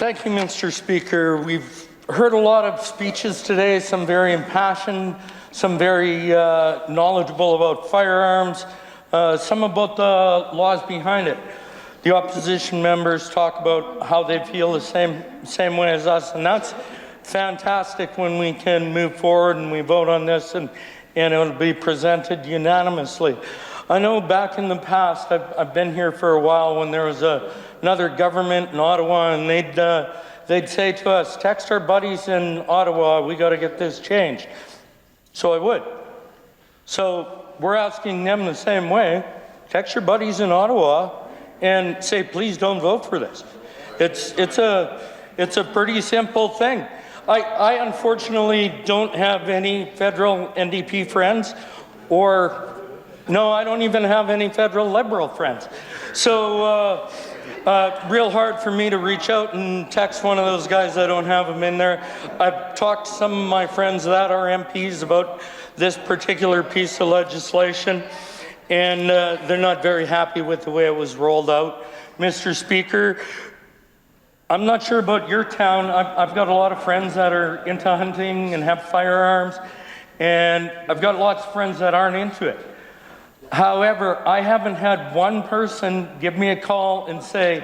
Thank you, Mr. Speaker. We've heard a lot of speeches today, some very impassioned, some very knowledgeable about firearms, some about the laws behind it. The opposition members talk about how they feel the same way as us, and that's fantastic when we can move forward and we vote on this and it'll be presented unanimously. I know back in the past, I've been here for a while when there was another government in Ottawa, and they'd say to us, text our buddies in Ottawa, we got to get this changed. So I would. So we're asking them the same way, text your buddies in Ottawa and say, please don't vote for this. It's a pretty simple thing. I unfortunately don't have any federal NDP friends, or no, I don't even have any federal Liberal friends. So real hard for me to reach out and text one of those guys. I don't have them in there. I've talked to some of my friends that are MPs about this particular piece of legislation, and they're not very happy with the way it was rolled out. Mr. Speaker, I'm not sure about your town. I've got a lot of friends that are into hunting and have firearms, and I've got lots of friends that aren't into it. However, I haven't had one person give me a call and say,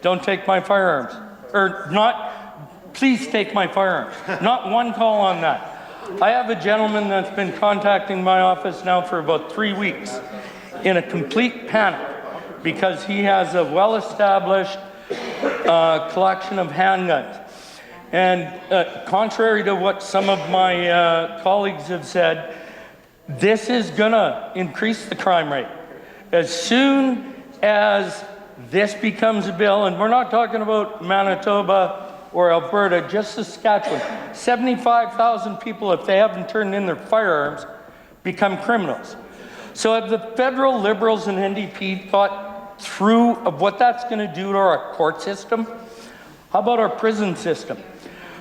don't take my firearms, or not, please take my firearms. Not one call on that. I have a gentleman that's been contacting my office now for about 3 weeks in a complete panic because he has a well-established collection of handguns. And contrary to what some of my colleagues have said, this is gonna increase the crime rate. As soon as this becomes a bill, and we're not talking about Manitoba or Alberta, just Saskatchewan, 75,000 people, if they haven't turned in their firearms, become criminals. So have the federal Liberals and NDP thought through of what that's gonna do to our court system? How about our prison system?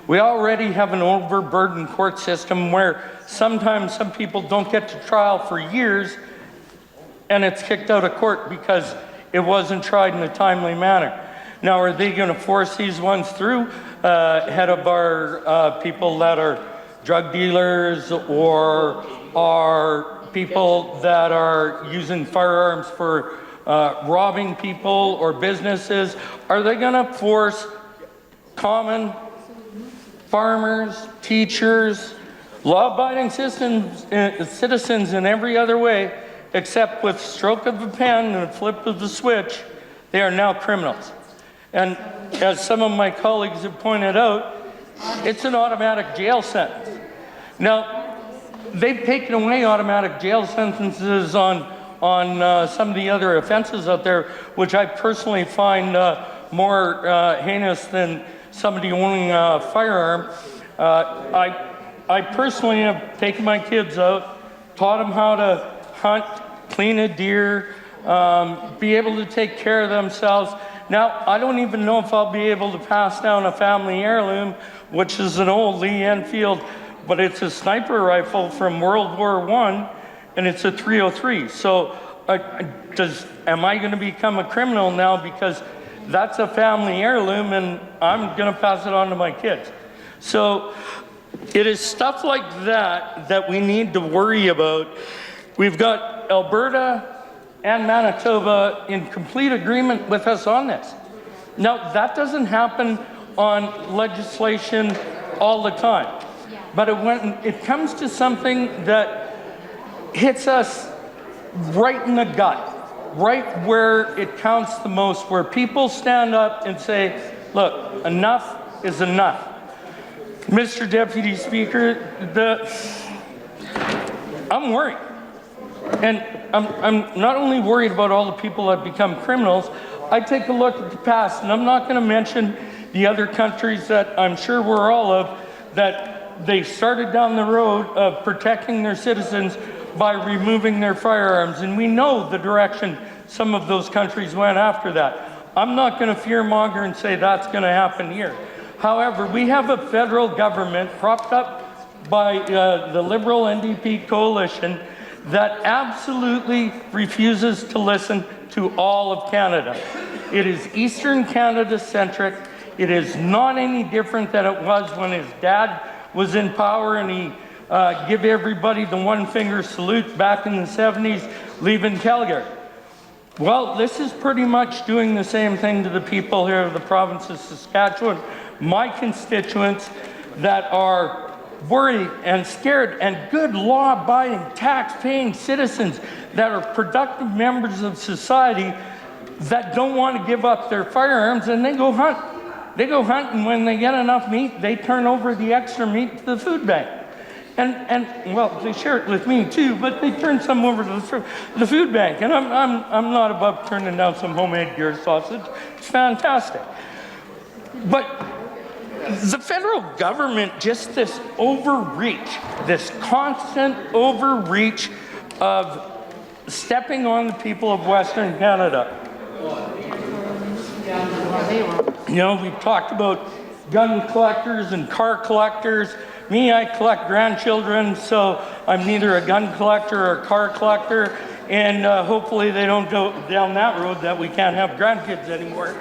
We already have an overburdened court system where sometimes some people don't get to trial for years and it's kicked out of court because it wasn't tried in a timely manner. Now, are they going to force these ones through ahead of our people that are drug dealers or are people that are using firearms for robbing people or businesses? Are they going to force common farmers, teachers, law-abiding citizens in every other way, except with stroke of a pen and a flip of the switch, they are now criminals? And as some of my colleagues have pointed out, it's an automatic jail sentence. Now, they've taken away automatic jail sentences on some of the other offenses out there, which I personally find more heinous than somebody owning a firearm. I personally have taken my kids out, taught them how to hunt, clean a deer, be able to take care of themselves. Now, I don't even know if I'll be able to pass down a family heirloom, which is an old Lee Enfield, but it's a sniper rifle from World War I, and it's a .303. So am I going to become a criminal now because that's a family heirloom and I'm going to pass it on to my kids? So it is stuff like that that we need to worry about. We've got Alberta and Manitoba in complete agreement with us on this. Now, that doesn't happen on legislation all the time. But when it comes to something that hits us right in the gut, right where it counts the most, where people stand up and say, look, enough is enough. Mr. Deputy Speaker, I'm worried. And I'm not only worried about all the people that become criminals, I take a look at the past, and I'm not going to mention the other countries that I'm sure we're all of, that they started down the road of protecting their citizens by removing their firearms. And we know the direction some of those countries went after that. I'm not going to fearmonger and say that's going to happen here. However, we have a federal government propped up by the Liberal NDP coalition that absolutely refuses to listen to all of Canada. It is Eastern Canada centric. It is not any different than it was when his dad was in power and he give everybody the one-finger salute back in the 70s, leaving Calgary. Well, this is pretty much doing the same thing to the people here of the province of Saskatchewan, my constituents that are worried and scared, and good law-abiding, tax-paying citizens that are productive members of society that don't want to give up their firearms, and they go hunt. They go hunt, and when they get enough meat, they turn over the extra meat to the food bank. And well, they share it with me too, but they turn some over to the food bank. And I'm not above turning down some homemade deer sausage. It's fantastic. But the federal government, just this overreach, this constant overreach of stepping on the people of Western Canada. You know, we've talked about gun collectors and car collectors. Me, I collect grandchildren, so I'm neither a gun collector or a car collector, and hopefully they don't go down that road that we can't have grandkids anymore.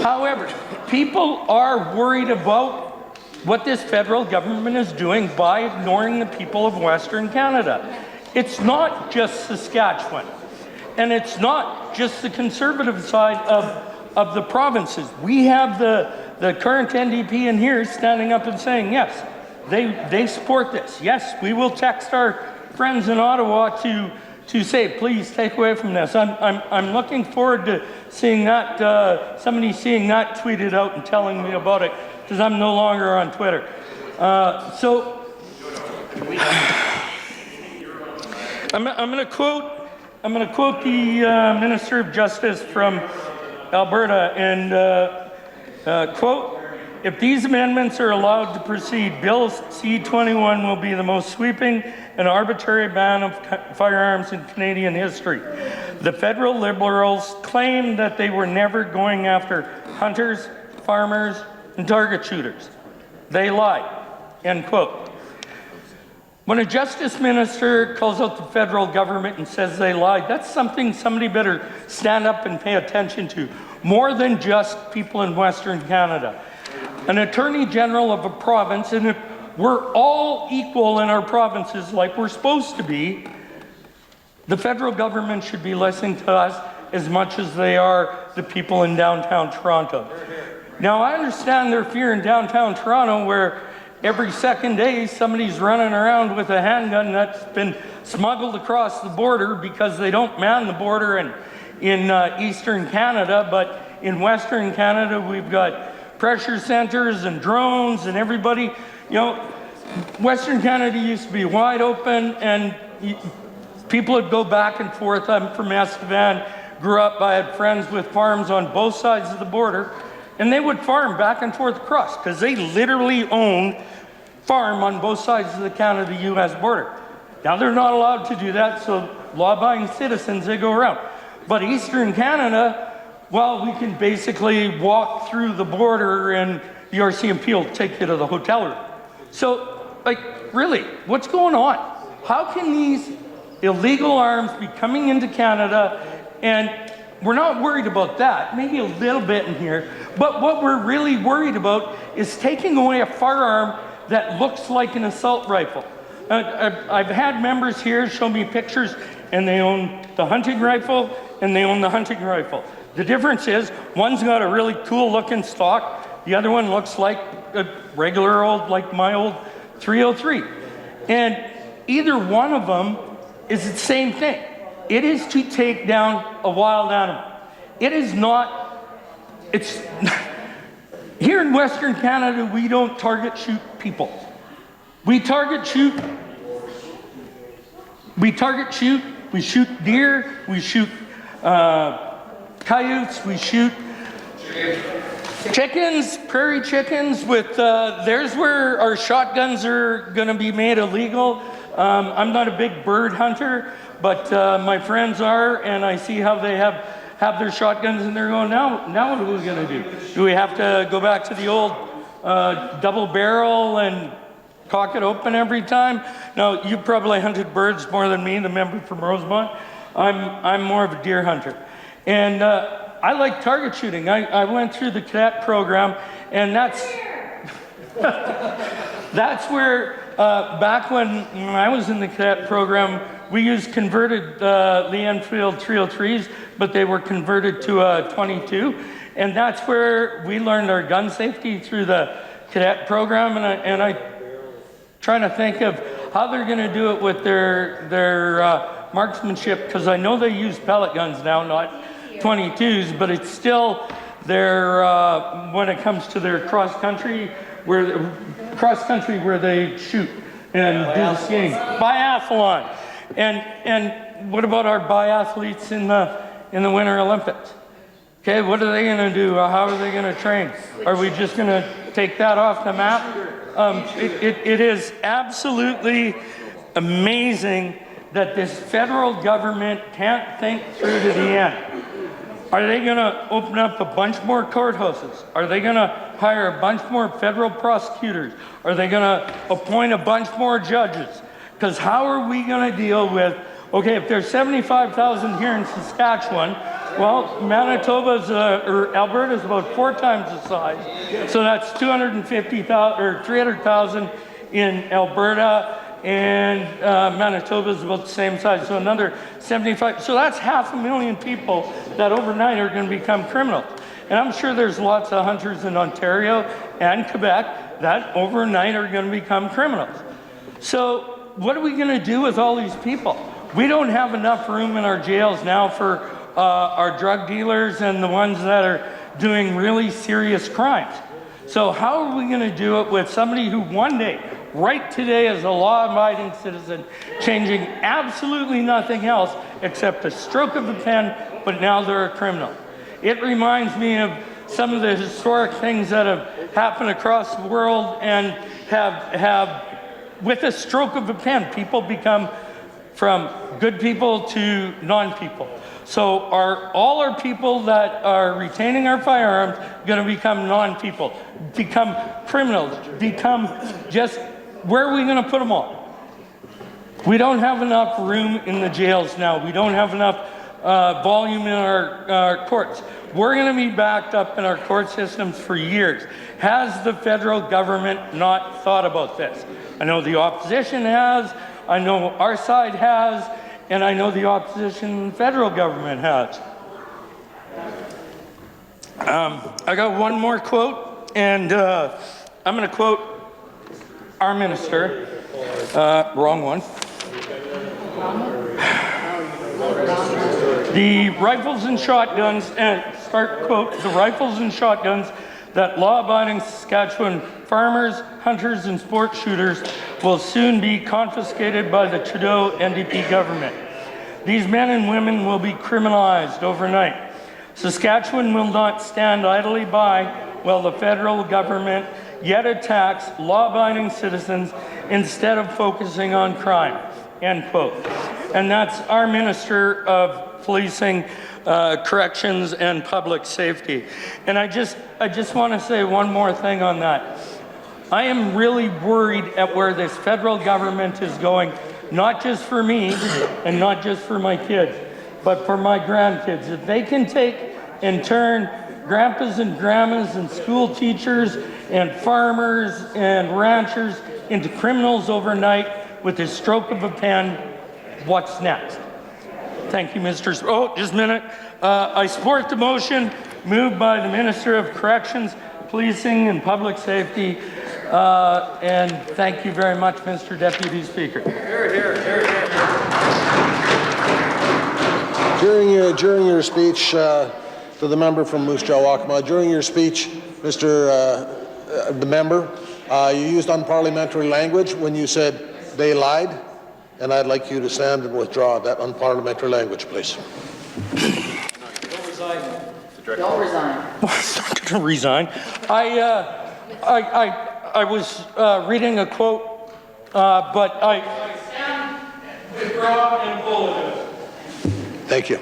However, people are worried about what this federal government is doing by ignoring the people of Western Canada. It's not just Saskatchewan, and it's not just the conservative side of the provinces. We have the current NDP in here standing up and saying, yes, they support this. Yes, we will text our friends in Ottawa to say, please take away from this. I'm looking forward to seeing that, somebody seeing that tweeted out and telling me about it, because I'm no longer on Twitter. So I'm going to quote the Minister of Justice from Alberta, and quote, "If these amendments are allowed to proceed, Bill C-21 will be the most sweeping and arbitrary ban of firearms in Canadian history. The federal Liberals claim that they were never going after hunters, farmers, and target shooters. They lied." End quote. When a justice minister calls out the federal government and says they lied, that's something somebody better stand up and pay attention to, more than just people in Western Canada. An attorney general of a province, and if we're all equal in our provinces like we're supposed to be, the federal government should be listening to us as much as they are the people in downtown Toronto. Now, I understand their fear in downtown Toronto, where every second day somebody's running around with a handgun that's been smuggled across the border because they don't man the border in Eastern Canada, but in Western Canada we've got pressure centers and drones and everybody. You know, Western Canada used to be wide open and people would go back and forth. I'm from Estevan, grew up, I had friends with farms on both sides of the border, and they would farm back and forth across because they literally own farm on both sides of the Canada-US border. Now they're not allowed to do that, so law-abiding citizens, they go around. But Eastern Canada, well, we can basically walk through the border and the RCMP will take you to the hotel room. So, like, really, what's going on? How can these illegal arms be coming into Canada? And we're not worried about that, maybe a little bit in here, but what we're really worried about is taking away a firearm that looks like an assault rifle. I've had members here show me pictures, and they own the hunting rifle and they own the hunting rifle. The difference is one's got a really cool looking stock, the other one looks like a regular old, like my old 303. And either one of them is the same thing. It is to take down a wild animal. It is not, it's, here in Western Canada, we don't target shoot people. We target shoot, we shoot deer, we shoot coyotes, we shoot chickens, prairie chickens with, there's where our shotguns are gonna be made illegal. I'm not a big bird hunter, but my friends are, and I see how they have their shotguns and they're going, now what are we gonna do? Do we have to go back to the old double barrel and cock it open every time? Now, you probably hunted birds more than me, the member from Rosemont. I'm more of a deer hunter. And I like target shooting. I went through the cadet program, and that's where, back when I was in the cadet program, we used converted Lee Enfield 303s, but they were converted to a 22. And that's where we learned our gun safety through the cadet program. And I trying to think of how they're going to do it with their marksmanship, because I know they use pellet guns now, not 22s, but it's still their, when it comes to their cross-country, where they shoot and do the skiing. Biathlon. And what about our biathletes in the Winter Olympics? Okay, what are they going to do? How are they going to train? Are we just going to take that off the map? It is absolutely amazing that this federal government can't think through to the end. Are they going to open up a bunch more courthouses? Are they going to hire a bunch more federal prosecutors? Are they going to appoint a bunch more judges? Because how are we going to deal with, okay, if there's 75,000 here in Saskatchewan, well, Manitoba's or Alberta's about 4 times the size. So that's 250,000 or 300,000 in Alberta, and Manitoba's about the same size, so another 75. So that's 500,000 people that overnight are going to become criminals. And I'm sure there's lots of hunters in Ontario and Quebec that overnight are going to become criminals. So what are we going to do with all these people? We don't have enough room in our jails now for our drug dealers and the ones that are doing really serious crimes. So how are we going to do it with somebody who one day, right today, is a law-abiding citizen, changing absolutely nothing else except a stroke of a pen, but now they're a criminal? It reminds me of some of the historic things that have happened across the world, and have with a stroke of a pen, people become from good people to non-people. So are all our people that are retaining our firearms going to become non-people, become criminals, become just, where are we going to put them all? We don't have enough room in the jails now. We don't have enough volume in our courts. We're going to be backed up in our court systems for years. Has the federal government not thought about this? I know the opposition has, I know our side has, and I know the opposition federal government has. I got one more quote, and I'm going to quote our minister. Wrong one. The rifles and shotguns, and start quote, the rifles and shotguns that law-abiding Saskatchewan farmers, hunters, and sport shooters will soon be confiscated by the Trudeau NDP government. These men and women will be criminalized overnight. Saskatchewan will not stand idly by while the federal government yet attacks law-abiding citizens instead of focusing on crime, end quote. And that's our Minister of Policing, Corrections, and Public Safety. And I just want to say one more thing on that. I am really worried at where this federal government is going, not just for me and not just for my kids, but for my grandkids. If they can take and turn grandpas and grandmas and school teachers and farmers and ranchers into criminals overnight with the stroke of a pen, what's next? Thank you, Mr. Oh, just a minute. I support the motion moved by the Minister of Corrections, Policing, and Public Safety. And thank you very much, Mr. Deputy Speaker. Here, here, here, here. During your speech to the member from Moose Jaw Waccamaw, during your speech, the member, you used unparliamentary language when you said they lied, and I'd like you to stand and withdraw that unparliamentary language, please. Don't resign. Don't resign. Well, I'm not going to resign. I was reading a quote, but I stand, withdraw, and pull it. Thank you.